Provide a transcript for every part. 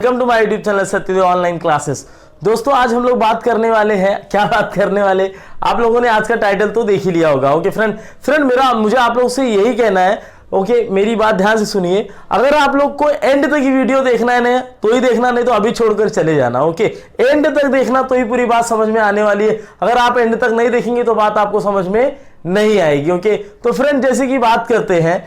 Welcome to my YouTube channel Satyadev online classes. दोस्तों आज हम लोग बात करने वाले हैं, क्या बात करने वाले, आप लोगों ने आज का टाइटल तो देख ही लिया होगा। ओके फ्रेंड मुझे आप लोग से यही कहना है, ओके मेरी बात ध्यान से सुनिए। अगर आप लोग को एंड तक की वीडियो देखना है ना तो ही देखना, नहीं तो अभी छोड़कर चले जाना। ओके एंड तक देखना तो ही पूरी बात समझ में आने वाली है। अगर आप एंड तक नहीं देखेंगे तो बात आपको समझ में नहीं आएगी। ओके तो फ्रेंड जैसे कि बात करते हैं,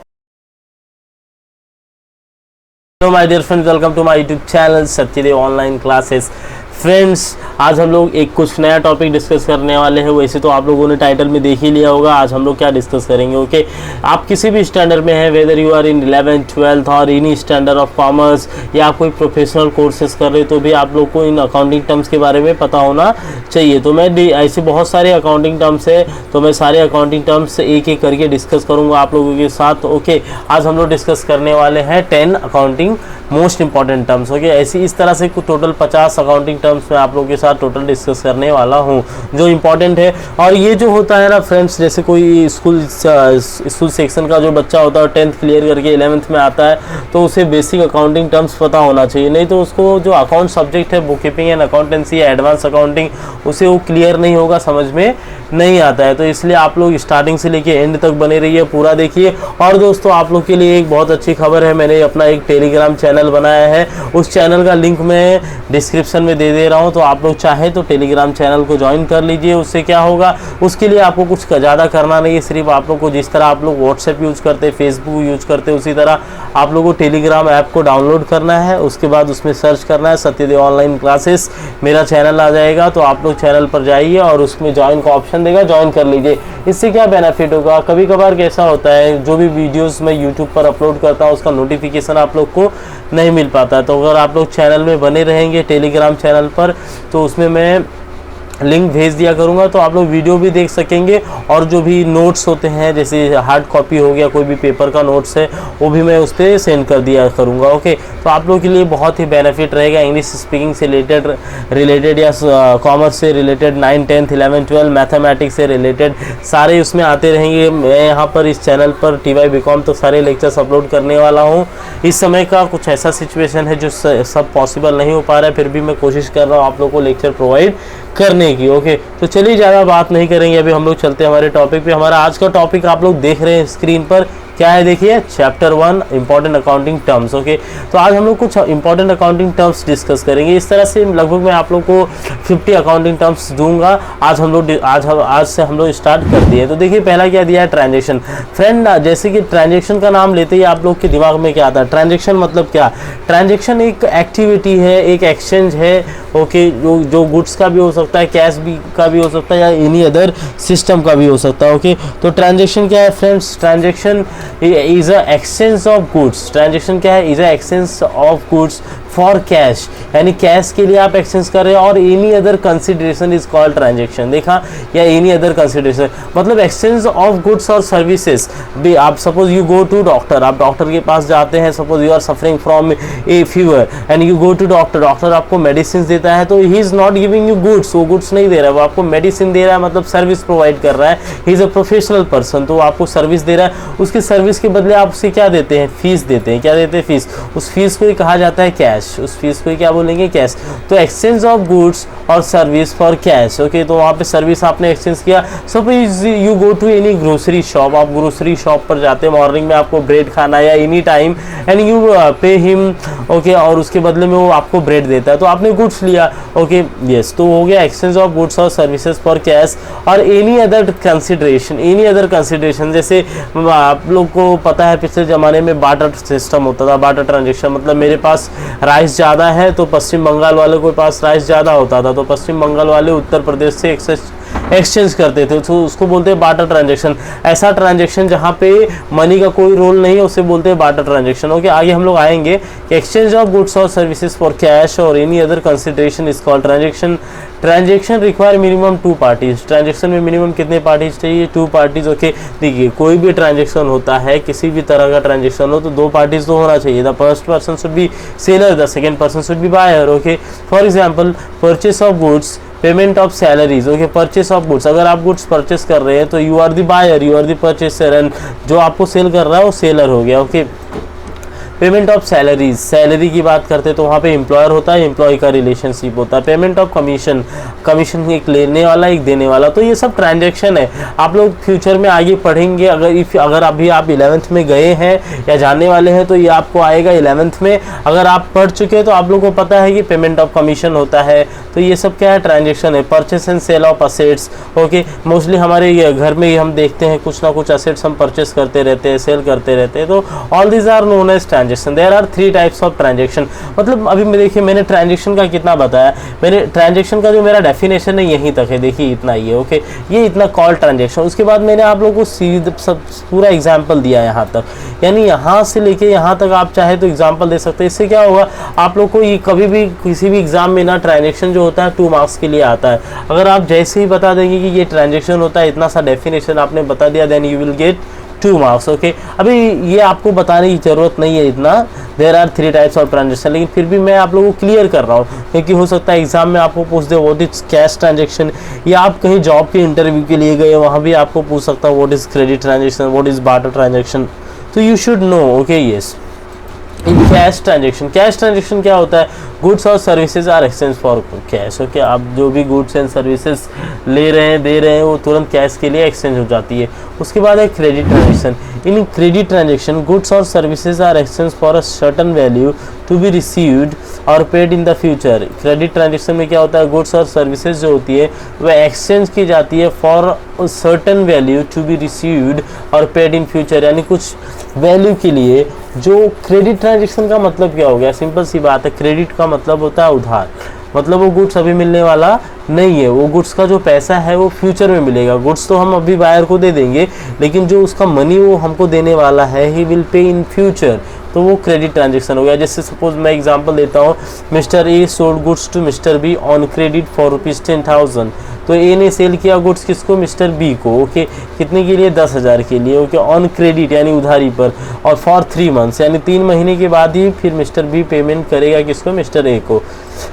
my dear friends, welcome to my YouTube channel Satyadev online classes. Friends आज हम लोग एक कुछ नया टॉपिक डिस्कस करने वाले हैं। वैसे तो आप लोगों ने टाइटल में देख ही लिया होगा आज हम लोग क्या डिस्कस करेंगे। ओके आप किसी भी स्टैंडर्ड में हैं, whether you are in 11th 12th और एनी स्टैंडर्ड ऑफ कॉमर्स या आप कोई प्रोफेशनल कोर्सेज कर रहे हो तो भी आप लोग को इन अकाउंटिंग टर्म्स के बारे में पता होना चाहिए। तो मैं ऐसे बहुत सारे अकाउंटिंग टर्म्स है तो मैं सारे अकाउंटिंग टर्म्स एक एक करके डिस्कस करूँगा आप लोगों के साथ। ओके आज हम लोग डिस्कस करने वाले हैं 10 accounting most important terms. Okay ऐसी इस तरह से टोटल 50 अकाउंटिंग टर्म्स में आप लोगों के साथ टोटल डिस्कस करने वाला हूं जो इंपॉर्टेंट है। और ये जो होता है ना फ्रेंड्स, जैसे कोई स्कूल सेक्शन का जो बच्चा होता है 10th क्लियर करके 11th में आता है तो उसे बेसिक अकाउंटिंग टर्म्स पता होना चाहिए, नहीं तो उसको जो अकाउंट सब्जेक्ट है बुक कीपिंग एंड अकाउंटेंसी या एडवांस अकाउंटिंग उसे वो क्लियर नहीं होगा, समझ में नहीं आता है। तो इसलिए आप लोग स्टार्टिंग से लेके एंड तक बने रहिए, पूरा देखिए। और दोस्तों आप लोग के लिए एक बहुत अच्छी खबर है, मैंने अपना एक टेलीग्राम चैनल बनाया है, उस चैनल का लिंक मैं डिस्क्रिप्शन में दे दे रहा हूं। तो आप लोग चाहे तो टेलीग्राम चैनल को ज्वाइन कर लीजिए। उससे क्या होगा, उसके लिए आपको कुछ ज़्यादा करना नहीं है, सिर्फ आप लोग को जिस तरह आप लोग व्हाट्सएप यूज करते, फेसबुक यूज करते, उसी तरह आप लोगों को टेलीग्राम ऐप को डाउनलोड करना है। उसके बाद उसमें सर्च करना है सत्यदेव ऑनलाइन क्लासेस, मेरा चैनल आ जाएगा। तो आप लोग चैनल पर जाइए और उसमें ज्वाइन का ऑप्शन देगा, ज्वाइन कर लीजिए। इससे क्या बेनिफिट होगा, कभी कभार कैसा होता है जो भी वीडियोस मैं यूट्यूब पर अपलोड करता हूँ उसका नोटिफिकेशन आप लोग को नहीं मिल पाता है। तो अगर आप लोग चैनल में बने रहेंगे टेलीग्राम चैनल पर तो उसमें मैं लिंक भेज दिया करूंगा, तो आप लोग वीडियो भी देख सकेंगे और जो भी नोट्स होते हैं जैसे हार्ड कॉपी हो गया, कोई भी पेपर का नोट्स है वो भी मैं उस पर सेंड कर दिया करूंगा। ओके तो आप लोगों के लिए बहुत ही बेनिफिट रहेगा। इंग्लिश स्पीकिंग से रिलेटेड या कॉमर्स से related, 9th 10th 11th 12th mathematics से रिलेटेड सारे उसमें आते रहेंगे। मैं यहाँ पर इस चैनल पर TY BCom तो सारे लेक्चर्स अपलोड करने वाला हूँ। इस समय का कुछ ऐसा सिचुएशन है जो सब पॉसिबल नहीं हो पा रहा है, फिर भी मैं कोशिश कर रहा हूँ आप लोग को लेक्चर प्रोवाइड करने की। ओके तो चलिए ज़्यादा बात नहीं करेंगे, अभी हम लोग चलते हैं हमारे टॉपिक पे। हमारा आज का टॉपिक आप लोग देख रहे हैं स्क्रीन पर, क्या है देखिए, chapter 1 important accounting terms. Okay तो आज हम लोग कुछ इंपॉर्टेंट अकाउंटिंग टर्म्स डिस्कस करेंगे। इस तरह से लगभग मैं आप लोग को 50 अकाउंटिंग टर्म्स दूंगा। आज से हम लोग स्टार्ट कर दिए। तो देखिए पहला क्या दिया है, ट्रांजेक्शन। फ्रेंड जैसे कि ट्रांजेक्शन का नाम लेते ही आप लोग के दिमाग में क्या आता है, ट्रांजेक्शन मतलब क्या, ट्रांजेक्शन एक एक्टिविटी है, एक एक्सचेंज है। ओके जो गुड्स का भी हो सकता है, कैश भी का भी हो सकता है या एनी अदर सिस्टम का भी हो सकता है। ओके तो ट्रांजेक्शन क्या है friends, transaction is a exchange of goods. Transaction क्या है, is a exchange of goods for cash, यानी कैश के लिए आप एक्सचेंज कर रहे हैं, और any other consideration is called transaction. देखा, या एनी अदर कंसिडरेशन मतलब एक्सचेंज ऑफ गुड्स और सर्विसेज भी। आप suppose you go to doctor, आप डॉक्टर के पास जाते हैं, suppose you are suffering from a fever and you go to doctor, doctor आपको मेडिसिन देता है, तो he is not giving you goods, वो गुड्स नहीं दे रहा है, वो आपको मेडिसिन दे रहा है, मतलब सर्विस प्रोवाइड कर रहा है। He is a professional person, तो वो आपको सर्विस दे रहा है, उसकी सर्विस के बदले आप उसे क्या देते हैं, फीस देते हैं। क्या देते हैं, फीस। उस फीस को ही कहा जाता है कैश, उस फीस को क्या बोलेंगे, कैश। तो एक्सचेंज ऑफ गुड्स और सर्विस फॉर कैश। ओके तो वहाँ पे सर्विस आपने एक्सचेंज किया। Suppose you go to any grocery shop, आप ग्रोसरी शॉप पर जाते हैं, मॉर्निंग में आपको ब्रेड खाना है या any time, and you pay him. Okay और उसके बदले में वो आपको ब्रेड देता है, तो आपने गुड्स लिया। ओके यस, तो हो गया एक्सचेंज ऑफ गुड्स और सर्विसेज फॉर कैश। और any other consideration, any other consideration जैसे आप लोग को पता है पिछले ज़माने में बार्टर सिस्टम होता था। बार्टर ट्रांजेक्शन मतलब मेरे पास राइस ज़्यादा है तो पश्चिम बंगाल वाले के पास राइस ज़्यादा होता था, तो पश्चिम बंगाल वाले उत्तर प्रदेश से एक्सचेंज करते थे, तो उसको बोलते हैं बार्टर ट्रांजेक्शन। ऐसा ट्रांजेक्शन जहाँ पे मनी का कोई रोल नहीं है उसे बोलते हैं बार्टर ट्रांजेक्शन। ओके आगे हम लोग आएंगे कि एक्सचेंज ऑफ गुड्स और सर्विसेज फॉर कैश और any other consideration is called transaction. Transaction require minimum 2 parties. Transaction में मिनिमम कितने पार्टीज चाहिए, 2 पार्टीज। ओके देखिए कोई भी ट्रांजेक्शन होता है, किसी भी तरह का ट्रांजेक्शन हो तो 2 पार्टीज तो होना चाहिए। The first person should be seller, the second person should be buyer. Okay for example purchase of goods, payment of salaries. Okay purchase of goods, अगर आप गुड्स परचेस कर रहे हैं तो you are the buyer, you are the purchaser, and जो आपको cell कर रहा है वो सेलर हो गया। Okay payment of salaries, salary की बात करते हैं तो वहाँ पे एम्प्लॉयर होता है, एम्प्लॉय का रिलेशनशिप होता है। पेमेंट ऑफ कमीशन, कमीशन एक लेने वाला एक देने वाला, तो ये सब ट्रांजैक्शन है। आप लोग फ्यूचर में आगे पढ़ेंगे, अगर अभी आप 11th में गए हैं या जाने वाले हैं तो ये आपको आएगा 11th में। अगर आप पढ़ चुके हैं तो आप लोगों को पता है कि पेमेंट ऑफ कमीशन होता है। तो ये सब क्या है, ट्रांजैक्शन है। Purchase and sale of assets, okay, mostly हमारे घर में हम देखते हैं कुछ ना कुछ असेट्स हम परचेस करते रहते हैं, सेल करते रहते हैं, तो all this are known as transaction. There are 3 types of transaction. मतलब अभी मैं देखिए मैंने ट्रांजैक्शन का कितना बताया, मैंने ट्रांजैक्शन का जो मेरा डेफिनेशन है यहीं तक है, देखिए इतना ही है, ओके, ये इतना कॉल ट्रांजैक्शन। उसके बाद मैंने आप लोगों को सीधे सब पूरा एग्जाम्पल दिया यहाँ तक, यानी यहाँ से लेके यहाँ तक आप चाहे तो एग्जाम्पल दे सकते हैं। इससे क्या होगा, आप लोग को ये कभी भी किसी भी एग्जाम में ना ट्रांजैक्शन जो होता है 2 मार्क्स के लिए आता है। अगर आप जैसे ही बता देंगे कि ये ट्रांजैक्शन होता है, इतना सा डेफिनेशन आपने बता दिया, then you will get 2 marks, okay. अभी ये आपको बताने की जरूरत नहीं है इतना, there are 3 types of transaction, लेकिन फिर भी मैं आप लोगों को क्लियर कर रहा हूँ, क्योंकि हो सकता है एग्जाम में आपको पूछ दे व्हाट इज कैश ट्रांजैक्शन, या आप कहीं जॉब के इंटरव्यू के लिए गए वहाँ भी आपको पूछ सकता है what is credit transaction, what is barter transaction, तो you should know, okay, yes. In cash transaction, cash transaction क्या होता है, गुड्स और services are exchange for cash, okay. आप जो भी गुड्स एंड सर्विसेज ले रहे हैं, दे रहे हैं, वो तुरंत कैश के लिए एक्सचेंज हो जाती है। उसके बाद है credit transaction. In credit transaction goods और services are exchange for a certain value to be received और paid in the future. Credit transaction में क्या होता है, गुड्स और सर्विसेज जो होती है वह एक्सचेंज की जाती है for certain value to be received और पेड इन फ्यूचर, यानी कुछ वैल्यू के लिए। जो क्रेडिट ट्रांजैक्शन का मतलब क्या हो गया, सिंपल सी बात है, क्रेडिट का मतलब होता है उधार, मतलब वो गुड्स अभी मिलने वाला नहीं है, वो गुड्स का जो पैसा है वो फ्यूचर में मिलेगा। गुड्स तो हम अभी बायर को दे देंगे, लेकिन जो उसका मनी वो हमको देने वाला है, he will pay in future, तो वो क्रेडिट ट्रांजैक्शन हो गया। जैसे सपोज मैं एग्जांपल देता हूँ, Mister A sold goods to Mister B on credit for ₹10,000, तो ए ने सेल किया गुड्स किसको, मिस्टर बी को, ओके, कितने के लिए, 10,000 के लिए, ओके, ऑन क्रेडिट यानी उधारी पर, और फॉर 3 मंथ्स यानी 3 महीने के बाद ही फिर मिस्टर बी पेमेंट करेगा किसको, मिस्टर ए को।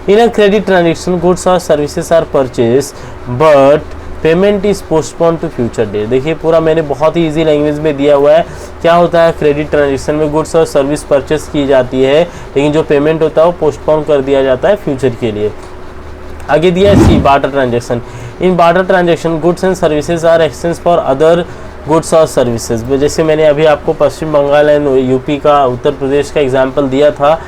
In a credit transaction goods और services are purchase but payment is postpone to future date. देखिए पूरा मैंने बहुत ही इजी लैंग्वेज में दिया हुआ है। क्या होता है, क्रेडिट ट्रांजैक्शन में गुड्स और सर्विस परचेस की जाती है, लेकिन जो पेमेंट होता है वो पोस्टपोन कर दिया जाता है फ्यूचर के लिए। आगे दिया है C, barter transaction. In barter transaction goods and services are exchange for other goods और सर्विसेज। जैसे मैंने अभी आपको पश्चिम बंगाल एंड यूपी का, उत्तर प्रदेश का एग्जाम्पल दिया था।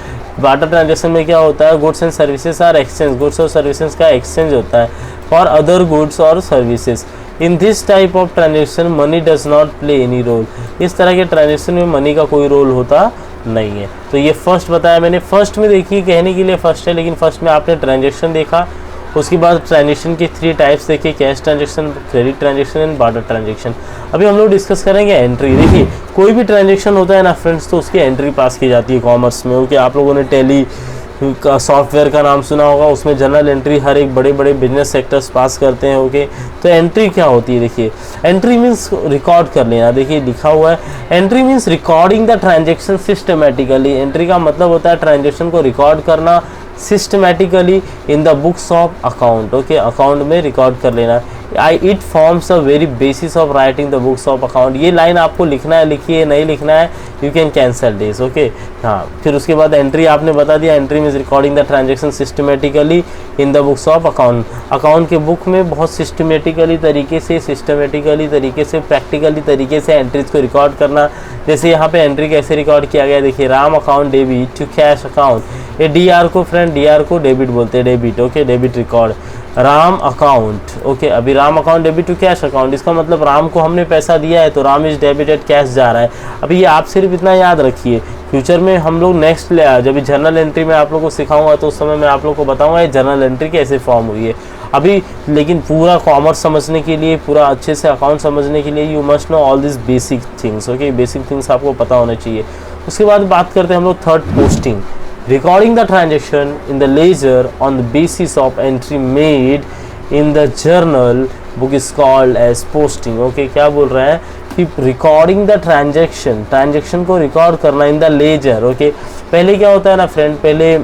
बार्टर ट्रांजैक्शन में क्या होता है, goods and services are exchange, goods और सर्विसेज का एक्सचेंज होता है फॉर अदर गुड्स और services. In this type of transaction money does not play any role. इस तरह के ट्रांजैक्शन में मनी का कोई रोल होता नहीं है। तो ये फर्स्ट बताया मैंने। फर्स्ट में देखिए कहने के लिए फर्स्ट है, लेकिन फर्स्ट में आपने ट्रांजैक्शन देखा, उसके बाद ट्रांजैक्शन की 3 टाइप्स देखिए, cash transaction, credit transaction and barter transaction. अभी हम लोग डिस्कस करेंगे एंट्री। देखिए कोई भी ट्रांजैक्शन होता है ना फ्रेंड्स, तो उसकी एंट्री पास की जाती है कॉमर्स में, ओके। आप लोगों ने टैली का सॉफ्टवेयर का नाम सुना होगा, उसमें जनरल एंट्री हर एक बड़े बड़े बिजनेस सेक्टर्स पास करते हैं, ओके। तो एंट्री क्या होती है, देखिए एंट्री मीन्स रिकॉर्ड कर लेना। देखिए लिखा हुआ है, entry means recording the transaction systematically. Entry का मतलब होता है ट्रांजैक्शन को रिकॉर्ड करना systematically in the books of account, okay, account में रिकॉर्ड कर लेना। It forms a very basis of writing the books of account. ये लाइन आपको लिखना है, लिखिए, नहीं लिखना है you can cancel this, okay. हाँ, फिर उसके बाद एंट्री आपने बता दिया, entry means recording the transaction systematically in the books of account. Account के बुक में बहुत सिस्टमेटिकली तरीके से प्रैक्टिकली तरीके से एंट्रीज को रिकॉर्ड करना। जैसे यहाँ पे एंट्री कैसे रिकॉर्ड किया गया, देखिए Ram account debit to cash account. ये डीआर को फ्रेंड, डीआर को डेबिट बोलते हैं, debit, okay, debit record. Ram account, okay, अभी Ram account debit to cash account, इसका मतलब राम को हमने पैसा दिया है तो राम इज डेबिटेड, कैश जा रहा है। अभी ये आप सिर्फ इतना याद रखिए, फ्यूचर में हम लोग नेक्स्ट जब जर्नल एंट्री में आप लोग को सिखाऊंगा तो उस समय मैं आप लोग को बताऊंगा ये जर्नल एंट्री कैसे फॉर्म हुई है अभी। लेकिन पूरा कॉमर्स समझने के लिए, पूरा अच्छे से अकाउंट समझने के लिए you must know all this basic things, okay. Basic things आपको पता होने चाहिए। उसके बाद बात करते हैं हम लोग third, posting. Recording the transaction in the ledger on the basis of entry made in the journal book is called as posting, okay। क्या बोल रहा है कि रिकॉर्डिंग द ट्रांजैक्शन को रिकॉर्ड करना इन द लेजर, ओके। पहले क्या होता है ना फ्रेंड, पहले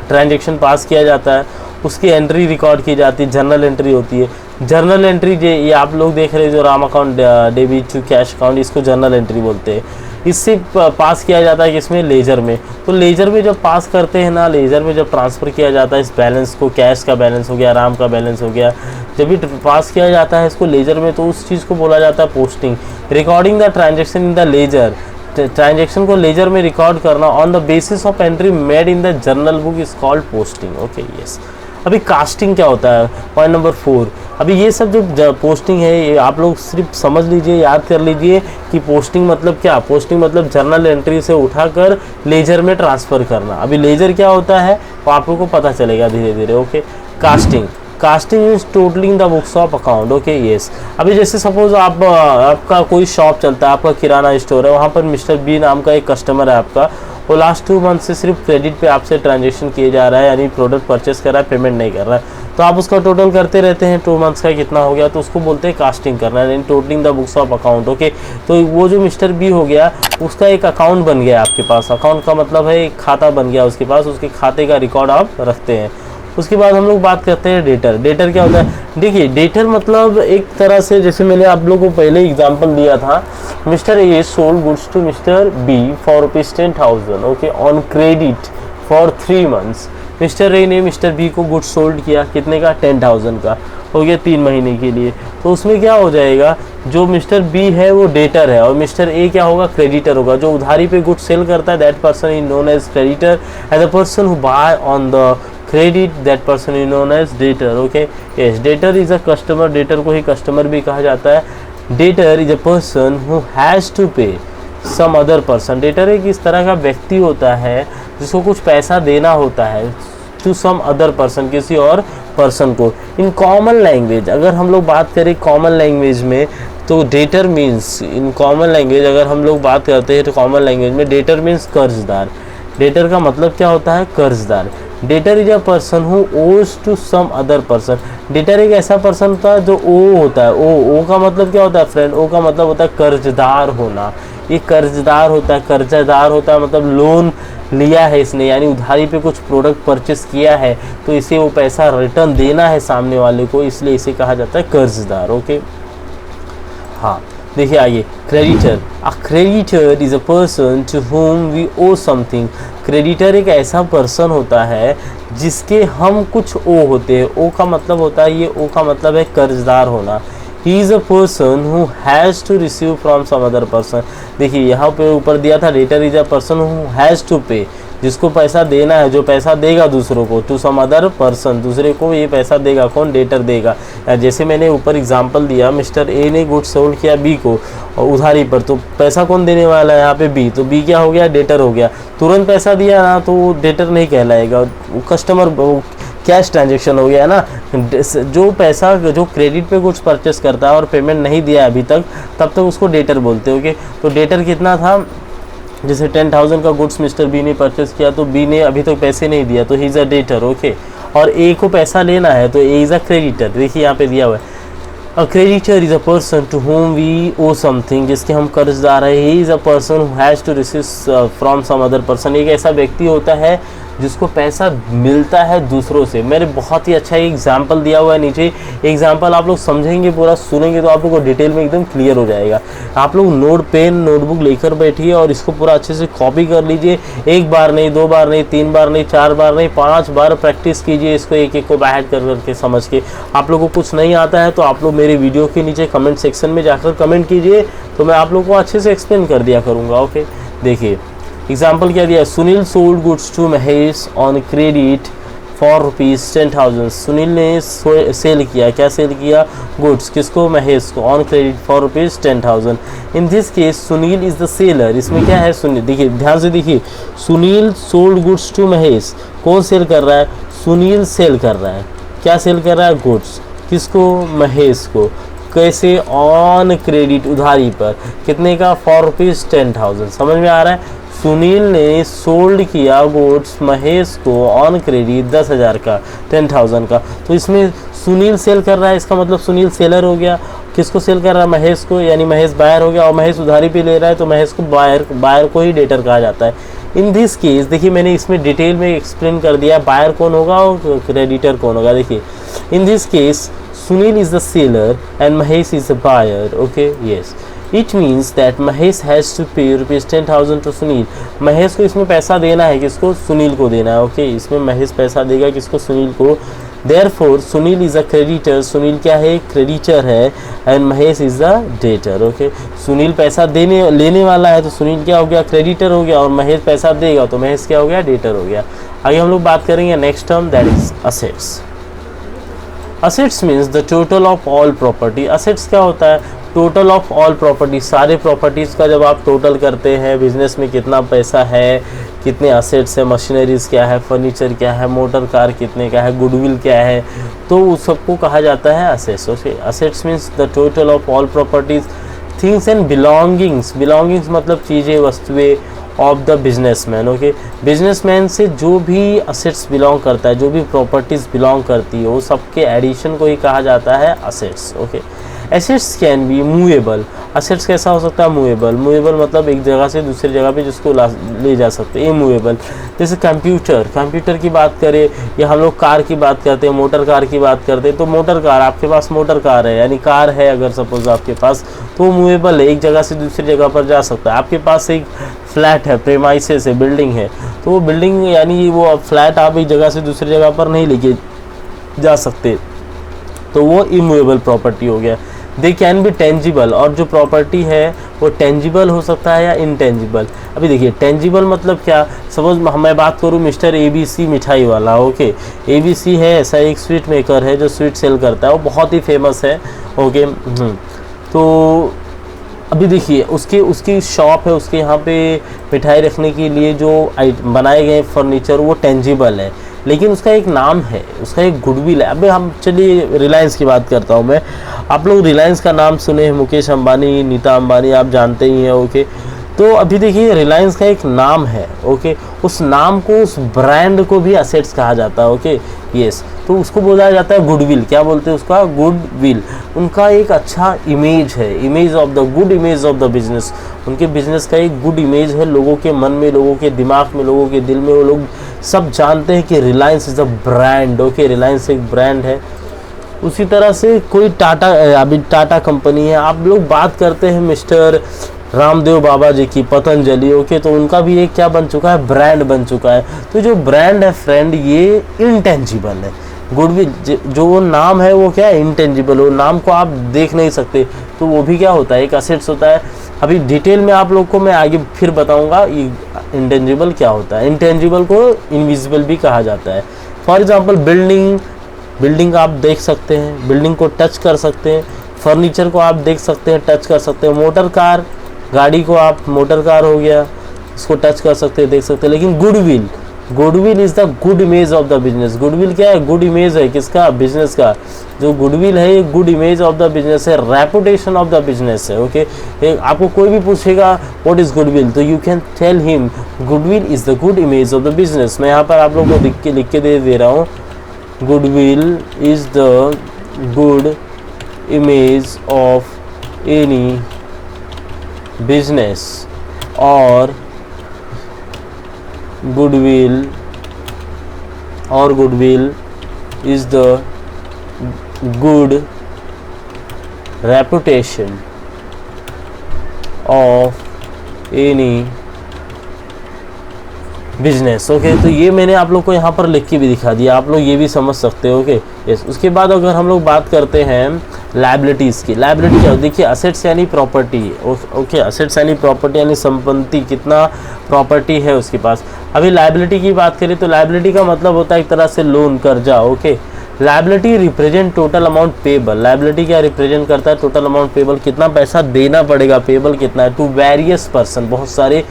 ट्रांजैक्शन पास किया जाता है, उसकी एंट्री रिकॉर्ड की जाती है, जर्नल एंट्री होती है। जर्नल एंट्री ये आप लोग देख रहे हैं जो Ram account debit to cash account, इसको जर्नल एंट्री बोलते हैं। इससे पास किया जाता है किसमें, लेजर में। तो लेजर में जब पास करते हैं ना, लेजर में जब ट्रांसफ़र किया जाता है इस बैलेंस को, कैश का बैलेंस हो गया, राम का बैलेंस हो गया, जब भी पास किया जाता है इसको लेजर में, तो उस चीज़ को बोला जाता है posting. Recording the transaction in the ledger, transaction को लेजर में रिकॉर्ड करना on the basis of entry made in the journal book is called posting. Okay yes. अभी कास्टिंग क्या होता है, पॉइंट नंबर 4। अभी ये सब जो पोस्टिंग है ये आप लोग सिर्फ समझ लीजिए, याद कर लीजिए कि पोस्टिंग मतलब क्या। पोस्टिंग मतलब जर्नल एंट्री से उठाकर लेजर में ट्रांसफ़र करना। अभी लेजर क्या होता है वो आप लोग को पता चलेगा धीरे धीरे। Okay, casting, casting is totalling the books of account. Okay yes. अभी जैसे सपोज आपका कोई शॉप चलता है, आपका किराना स्टोर है, वहाँ पर मिस्टर बी नाम का एक कस्टमर है आपका, वो लास्ट 2 मंथ से सिर्फ क्रेडिट पे आपसे ट्रांजेक्शन किए जा रहा है, यानी प्रोडक्ट परचेस कर रहा है, पेमेंट नहीं कर रहा है। तो आप उसका टोटल करते रहते हैं, 2 मंथ्स का कितना हो गया, तो उसको बोलते हैं कास्टिंग करना, यानी totalling the books of account. Okay, तो वो जो मिस्टर बी हो गया उसका एक अकाउंट बन गया आपके पास। अकाउंट का मतलब है एक खाता बन गया उसके पास, उसके खाते का रिकॉर्ड आप रखते हैं। उसके बाद हम लोग बात करते हैं डेटर। डेटर क्या होता है, देखिए डेटर मतलब एक तरह से, जैसे मैंने आप लोगों को पहले एग्जांपल दिया था, Mister A sold goods to Mister B for ₹10,000 okay on credit for 3 months. Mister A ने मिस्टर बी को गुड्स सोल्ड किया, कितने का, 10,000 का, हो गया 3 महीने के लिए। तो उसमें क्या हो जाएगा, जो मिस्टर बी है वो डेटर है और मिस्टर ए क्या होगा, क्रेडिटर होगा। जो उधारी पे गुड्स सेल करता है that person is known as creditor, and the person who buy on the credit that person is known as debtor. Okay yes, debtor is a customer, debtor को ही कस्टमर भी कहा जाता है। Debtor is a person who has to pay some other person. Debtor एक इस तरह का व्यक्ति होता है जिसको कुछ पैसा देना होता है टू सम अदर पर्सन, किसी और पर्सन को। इन कॉमन लैंग्वेज अगर हम लोग बात करें कॉमन लैंग्वेज में, तो debtor means, in common language अगर हम लोग बात करते हैं तो कॉमन लैंग्वेज में डेटर मीन्स कर्जदार। डेटर का मतलब क्या होता है, कर्जदार। Debtor is a person who owes to some other person. Debtor एक ऐसा पर्सन होता है जो ओ होता है। ओ का मतलब क्या होता है फ्रेंड, ओ का मतलब होता है कर्जदार होना। ये कर्जदार होता है, कर्जदार होता है मतलब लोन लिया है इसने, यानी उधारी पे कुछ प्रोडक्ट परचेस किया है, तो इसे वो पैसा रिटर्न देना है सामने वाले को, इसलिए इसे कहा जाता है कर्जदार। ओके हाँ, देखिए आइए, creditor. A creditor is a person to whom we owe something. Creditor एक ऐसा पर्सन होता है जिसके हम कुछ ओ होते हैं। ओ का मतलब होता है, ये ओ का मतलब है कर्जदार होना। He is a person who has to receive from some other person. देखिए यहाँ पे ऊपर दिया था debtor is a person who has to pay, जिसको पैसा देना है, जो पैसा देगा दूसरों को, टू सम अदर पर्सन, दूसरे को ये पैसा देगा, कौन, डेटर देगा। जैसे मैंने ऊपर एग्जांपल दिया, मिस्टर ए ने गुड्स सोल्ड किया बी को और उधारी पर, तो पैसा कौन देने वाला है यहाँ पे, बी। तो बी क्या हो गया, डेटर हो गया। तुरंत पैसा दिया ना तो वो डेटर नहीं कहलाएगा, कस्टमर कैश ट्रांजेक्शन हो गया है ना। जो पैसा जो क्रेडिट पे गुड्स परचेस करता है और पेमेंट नहीं दिया अभी तक, तब तक उसको डेटर बोलते हैं। ओके, तो डेटर कितना था, जैसे 10,000 का गुड्स मिस्टर बी ने परचेस किया, तो बी ने अभी तक पैसे नहीं दिया, तो ही इज़ अ डेटर। ओके, और ए को पैसा लेना है तो ए इज़ अ क्रेडिटर। देखिए यहाँ पे दिया हुआ है, a creditor is a person to whom we owe something, जिसके हम कर्जदार है। He is a person who has to receive from some other person. एक ऐसा व्यक्ति होता है जिसको पैसा मिलता है दूसरों से। मैंने बहुत ही अच्छा एग्जाम्पल दिया हुआ है नीचे, एग्जाम्पल आप लोग समझेंगे, पूरा सुनेंगे तो आप लोग को डिटेल में एकदम क्लियर हो जाएगा। आप लोग नोट पेन नोटबुक लेकर बैठिए और इसको पूरा अच्छे से कॉपी कर लीजिए। 1 बार नहीं, 2 बार नहीं, 3 बार नहीं, 4 बार नहीं, 5 बार प्रैक्टिस कीजिए इसको, एक एक को बाहर कर करके समझ के। आप लोगों को कुछ नहीं आता है तो आप लोग मेरे वीडियो के नीचे कमेंट सेक्शन में जाकर कमेंट कीजिए, तो मैं आप लोग को अच्छे से एक्सप्लेन कर दिया करूँगा। ओके, देखिए एग्जाम्पल क्या दिया, Sunil sold goods to Mahesh on credit for ₹10,000। Sunil ने सेल किया, क्या सेल किया, गुड्स, किसको, महेश को, on credit for ₹10,000। In this case Sunil is the seller. इसमें क्या है, सुनील, देखिए ध्यान से देखिए, Sunil sold goods to Mahesh, कौन सेल कर रहा है, सुनील सेल कर रहा है, क्या सेल कर रहा है, गुड्स, किसको, महेश को, कैसे, ऑन क्रेडिट, उधारी पर, कितने का, फॉर ₹10,000। समझ में आ रहा है, सुनील ने सोल्ड किया गुड्स महेश को ऑन क्रेडिट 10,000 का, 10,000 का। तो इसमें सुनील सेल कर रहा है, इसका मतलब सुनील सेलर हो गया। किसको सेल कर रहा है, महेश को, यानी महेश बायर हो गया, और महेश उधारी पे ले रहा है तो महेश को बायर को ही डेटर कहा जाता है। इन दिस केस देखिए मैंने इसमें डिटेल में एक्सप्लेन कर दिया बायर कौन होगा और क्रेडिटर कौन होगा। देखिए इन this case Sunil is the seller and Mahesh is the buyer. Okay, yes. It means that Mahesh has to pay rupees 10,000 to Sunil. Mahesh को इसमें पैसा देना है, किसको? सुनील को देना है. ओके, इसमें महेश पैसा देगा किसको? सुनील को. Therefore Sunil is a creditor. Sunil क्या है? क्रेडिटर है. And Mahesh is the debtor. Okay, Sunil पैसा लेने वाला है, तो सुनील क्या हो गया? क्रेडिटर हो गया. और महेश पैसा देगा, तो महेश क्या हो गया? डेटर हो गया. आगे हम लोग बात करेंगे next term, that is assets. Assets means the total of all property. Assets क्या होता है? टोटल ऑफ ऑल प्रॉपर्टी, सारे प्रॉपर्टीज़ का जब आप टोटल करते हैं, बिजनेस में कितना पैसा है, कितने असेट्स है, मशीनरीज क्या है, फर्नीचर क्या है, मोटर कार कितने का है, गुडविल क्या है, तो उस सबको कहा जाता है assets. Okay, assets means the total of all properties, things and belongings. Belongings मतलब चीज़ें, वस्तुएं of the businessman. Okay, businessman से जो भी असेट्स बिलोंग करता है, जो भी प्रॉपर्टीज़ बिलोंग करती है, वो सबके एडिशन को ही कहा जाता है assets. Okay, assets can be movable. Assets कैसा हो सकता है? मूवेबल. मूवेबल मतलब एक जगह से दूसरी जगह पे जिसको ले जा सकते हैं, मूवेबल. जैसे कंप्यूटर, कंप्यूटर की बात करें, या हम लोग कार की बात करते हैं, मोटर कार की बात करते हैं, तो मोटर कार, आपके पास मोटर कार है, यानी कार है अगर सपोज आपके पास, तो वो मूवेबल है, एक जगह से दूसरी जगह पर जा सकता है. आपके पास एक फ्लैट है, प्रेमाइसेस है, बिल्डिंग है, तो वो बिल्डिंग यानी वो फ्लैट आप एक जगह से दूसरी जगह पर नहीं लेके जा सकते, तो वो इमूवेबल प्रॉपर्टी हो गया. They can be tangible. और जो प्रॉपर्टी है वो टेंजिबल हो सकता है या इनटेंजिबल. अभी देखिए, टेंजिबल मतलब क्या? सपोज मैं बात करूँ मिस्टर ABC मिठाई वाला. ओके, ABC है, ऐसा एक स्वीट मेकर है जो स्वीट सेल करता है, वो बहुत ही फेमस है. ओके, तो अभी देखिए उसकी शॉप है, उसके यहाँ पे मिठाई रखने के लिए जो बनाए गए फर्नीचर वो टेंजिबल है, लेकिन उसका एक नाम है, उसका एक गुडविल है. अबे हम चलिए रिलायंस की बात करता हूँ मैं. आप लोग रिलायंस का नाम सुने हैं, मुकेश अंबानी, नीता अंबानी, आप जानते ही हैं. ओके, तो अभी देखिए रिलायंस का एक नाम है. ओके, उस नाम को, उस ब्रांड को भी असेट्स कहा जाता है. ओके, यस, तो उसको बोला जाता है गुडविल. क्या बोलते हैं उसका? गुडविल. उनका एक अच्छा इमेज है, image of the good image of the business. उनके बिजनेस का एक गुड इमेज है, लोगों के मन में, लोगों के दिमाग में, लोगों के दिल में, वो लोग सब जानते हैं कि Reliance is a brand. Okay, Reliance एक ब्रांड है. उसी तरह से कोई टाटा, अभी टाटा कंपनी है, आप लोग बात करते हैं मिस्टर रामदेव बाबा जी की, पतंजलि. ओके, तो उनका भी एक क्या बन चुका है? ब्रांड बन चुका है. तो जो ब्रांड है फ्रेंड, ये इनटेंजिबल है. गुडविल जो वो नाम है वो क्या है? इनटेंजिबल. वो नाम को आप देख नहीं सकते, तो वो भी क्या होता है? एक असेट्स होता है. अभी डिटेल में आप लोग को मैं आगे फिर बताऊंगा इंटेंजिबल क्या होता है. इंटेंजिबल को इनविजिबल भी कहा जाता है. फॉर एग्जांपल बिल्डिंग आप देख सकते हैं, बिल्डिंग को टच कर सकते हैं. फर्नीचर को आप देख सकते हैं, टच कर सकते हैं. मोटर कार, गाड़ी को आप, मोटर कार हो गया, इसको टच कर सकते हैं, देख सकते हैं. लेकिन goodwill is the good image of the business. Goodwill क्या है? गुड इमेज है. किसका? बिजनेस का. जो गुडविल है ये good image of the business है, रेपुटेशन ऑफ द बिजनेस है. ओके, आपको कोई भी पूछेगा व्हाट इज गुडविल, तो you can tell him goodwill is the good image of the business. मैं यहाँ पर आप लोगों को लिख के दे रहा हूँ. Goodwill is the good image of any business, और goodwill is the good reputation of any business. Okay, तो ये मैंने आप लोग को यहाँ पर लिख के भी दिखा दिया, आप लोग ये भी समझ सकते हो. Okay, yes. उसके बाद अगर हम लोग बात करते हैं लायबिलिटीज़ की. लायबिलिटी क्या? देखिए, असेट्स यानी प्रॉपर्टी. ओके, असेट्स यानी प्रॉपर्टी, यानी संपत्ति, कितना प्रॉपर्टी है उसके पास. अभी लायबिलिटी की बात करें तो लायबिलिटी का मतलब होता है एक तरह से लोन, कर्जा. Okay, liability represent total amount payable. Liability क्या रिप्रेजेंट करता है? टोटल अमाउंट पेबल, कितना पैसा देना पड़ेगा, पेबल कितना है, टू वेरियस पर्सन, बहुत सारे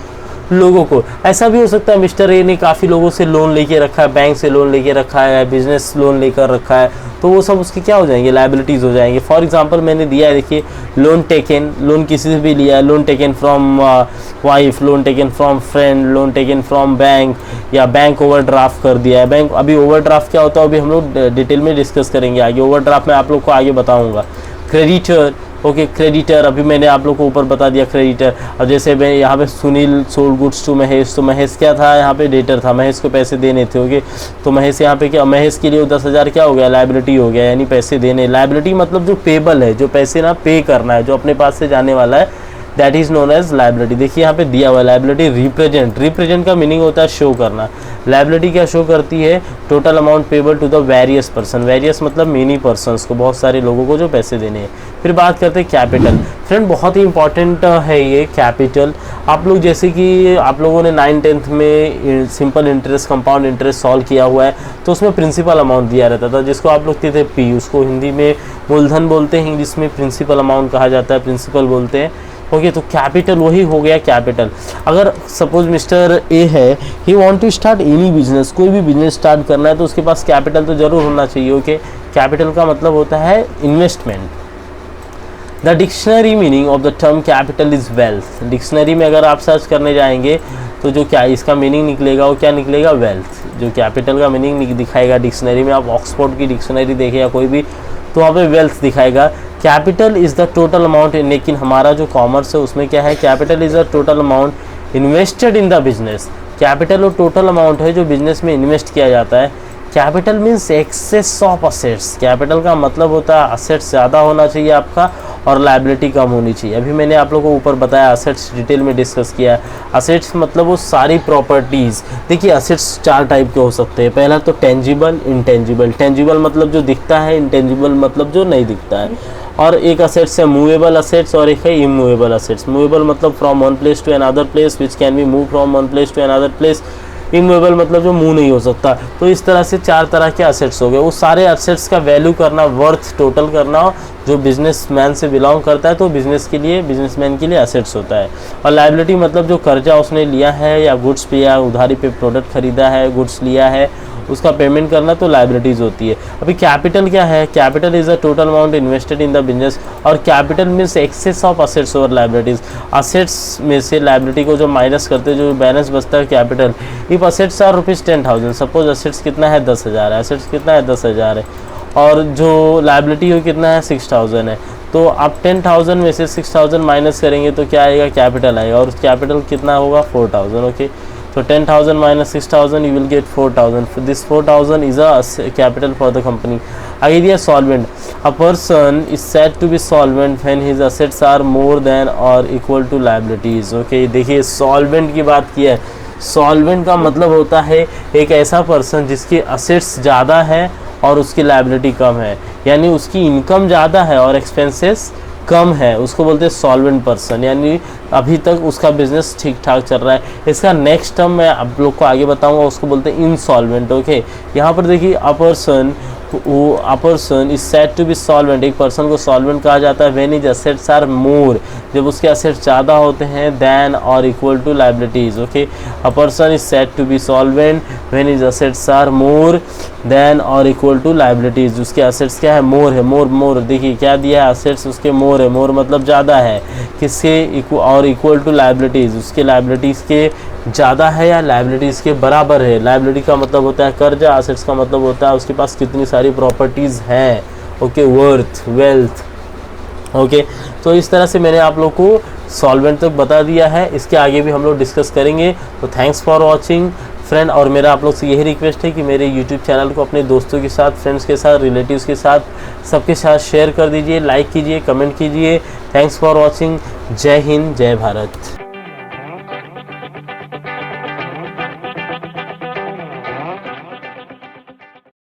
लोगों को. ऐसा भी हो सकता है मिस्टर ए ने काफ़ी लोगों से लोन लेके रखा है, बैंक से लोन लेके रखा है, बिजनेस लोन लेकर रखा है, तो वो सब उसके क्या हो जाएंगे? लायबिलिटीज़ हो जाएंगे. फॉर एग्जांपल मैंने दिया है, देखिए, लोन टेकन, लोन किसी से भी लिया है, loan taken from wife, loan taken from friend, loan taken from bank, या बैंक ओवरड्राफ्ट कर दिया है. बैंक, अभी ओवरड्राफ्ट क्या होता है अभी हम लोग डिटेल में डिस्कस करेंगे आगे. ओवरड्राफ्ट में आप लोग को आगे बताऊँगा. क्रेडिटर, ओके, क्रेडिटर अभी मैंने आप लोग को ऊपर बता दिया क्रेडिटर। अब जैसे मैं यहाँ पे Sunil sold goods to Mahesh, तो महेश क्या था यहाँ पे, डेटर था, महेश को पैसे देने थे। ओके, तो महेश यहाँ पे क्या, महेश के लिए 10,000 क्या हो गया, लायबिलिटी हो गया, यानी पैसे देने। लायबिलिटी मतलब जो पेबल है, जो पैसे ना पे करना है, जो अपने पास से जाने वाला है, that is known as liability. देखिए यहाँ पे दिया हुआ है लायबिलिटी रिप्रेजेंट। रिप्रेजेंट का मीनिंग होता है शो करना। लायबिलिटी क्या शो करती है, total amount payable to the various person. Various मतलब मेनी पर्सन्स को, बहुत सारे लोगों को जो पैसे देने हैं। फिर बात करते हैं कैपिटल। फ्रेंड बहुत ही इंपॉर्टेंट है ये कैपिटल। आप लोग जैसे कि आप लोगों ने 9th-10th में simple interest, compound interest solve किया हुआ है, तो उसमें प्रिंसिपल अमाउंट दिया रहता था, जिसको आप लोग कहते थे पी। उसको हिंदी में मूलधन बोलते हैं, इंग्लिश में प्रिंसिपल अमाउंट कहा जाता है, प्रिंसिपल बोलते हैं। ओके, तो कैपिटल वही हो गया कैपिटल। अगर सपोज मिस्टर ए है, he want to start any business, कोई भी बिजनेस स्टार्ट करना है तो उसके पास कैपिटल तो जरूर होना चाहिए। ओके, कैपिटल का मतलब होता है investment. The dictionary meaning of the term capital is wealth. Dictionary में अगर आप सर्च करने जाएंगे तो जो क्या इसका मीनिंग निकलेगा, वो क्या निकलेगा, वेल्थ। जो कैपिटल का मीनिंग दिखाएगा डिक्शनरी में, आप ऑक्सफोर्ड की डिक्शनरी देखिए या कोई भी, तो वहाँ पे वेल्थ दिखाएगा। Capital is the total amount, लेकिन हमारा जो कॉमर्स है उसमें क्या है, capital is the total amount invested in the business. Capital वो टोटल अमाउंट है जो बिजनेस में इन्वेस्ट किया जाता है। Capital means excess of assets. Capital का मतलब होता है असेट्स ज़्यादा होना चाहिए आपका और लायबिलिटी कम होनी चाहिए। अभी मैंने आप लोगों को ऊपर बताया, असेट्स डिटेल में डिस्कस किया। असेट्स मतलब वो सारी प्रॉपर्टीज़। देखिए असेट्स 4 टाइप के हो सकते हैं। पहला तो टेंजिबल, इंटेंजिबल। टेंजिबल मतलब जो दिखता है, इंटेंजिबल मतलब जो नहीं दिखता है। और एक असेट्स है मूवेबल असेट्स और एक है इमूवेबल असेट्स। मूवेबल मतलब from one place to another place which can be move from one place to another place. Immovable मतलब जो मूव नहीं हो सकता। तो इस तरह से 4 तरह के असेट्स हो गए। वो सारे असेट्स का वैल्यू करना, वर्थ टोटल करना, जो बिजनेसमैन से बिलोंग करता है तो बिजनेस के लिए, बिजनेसमैन के लिए असेट्स होता है। और लायबिलिटी मतलब जो कर्जा उसने लिया है या गुड्स पे या उधारी पे प्रोडक्ट खरीदा है, गुड्स लिया है, उसका पेमेंट करना, तो लायबिलिटीज़ होती है। अभी कैपिटल क्या है, capital is the total amount invested in the business. और capital means excess of assets over liabilities. Assets में से लायबिलिटी को जो माइनस करते हैं, जो बैलेंस बचता है capital. If assets are ₹10,000, suppose assets कितना है 10,000 है, असेट्स कितना है 10,000 है, और जो लायबिलिटी हो कितना है 6,000 है, तो आप 10,000 में से 6,000 माइनस करेंगे तो क्या आएगा, कैपिटल आएगा। और कैपिटल कितना होगा 4,000। ओके, तो 10,000 minus 6,000 you will get 4,000. This 4,000 is a capital for the company. Idea solvent. A person is said to be solvent when his assets are more than or equal to liabilities. Okay, देखिए solvent की बात की है। solvent का मतलब होता है एक ऐसा पर्सन जिसकी assets ज़्यादा है और उसकी लायबिलिटी कम है, यानी उसकी इनकम ज़्यादा है और एक्सपेंसेस कम है, उसको बोलते हैं सॉल्वेंट पर्सन। यानी अभी तक उसका बिजनेस ठीक ठाक चल रहा है। इसका नेक्स्ट टर्म मैं आप लोग को आगे बताऊंगा, उसको बोलते हैं इनसॉल्वेंट। ओके, यहाँ पर देखिए a person is said to be solvent. एक पर्सन को सॉल्वेंट कहा जाता है when his assets are more, जब उसके असेट्स ज़्यादा होते हैं देन और equal to liabilities. Okay, a person is said to be solvent when his assets are more than और इक्वल टू लायबिलिटीज़। उसके असेट्स क्या है, मोर है। मोर देखिए क्या दिया है, असेट्स उसके मोर है। मोर मतलब ज़्यादा है, किसके और इक्वल टू लायबिलिटीज़, उसके लायबिलिटीज़ के ज़्यादा है या लायबिलिटीज़ के बराबर है। लायबिलिटी का मतलब होता है कर्जा, असेट्स का मतलब होता है उसके पास कितनी सारी प्रॉपर्टीज़ हैं। Okay, worth, wealth. ओके, तो इस तरह से मैंने आप लोग को सॉल्वेंट तक बता दिया है। इसके आगे भी हम लोग डिस्कस करेंगे। तो थैंक्स फॉर वॉचिंग फ्रेंड। और मेरा आप लोग से यही रिक्वेस्ट है कि मेरे यूट्यूब चैनल को अपने दोस्तों के साथ, फ्रेंड्स के साथ, रिलेटिव्स के साथ, सबके साथ शेयर कर दीजिए, लाइक कीजिए, कमेंट कीजिए। Thanks for watching. जय हिंद, जय भारत।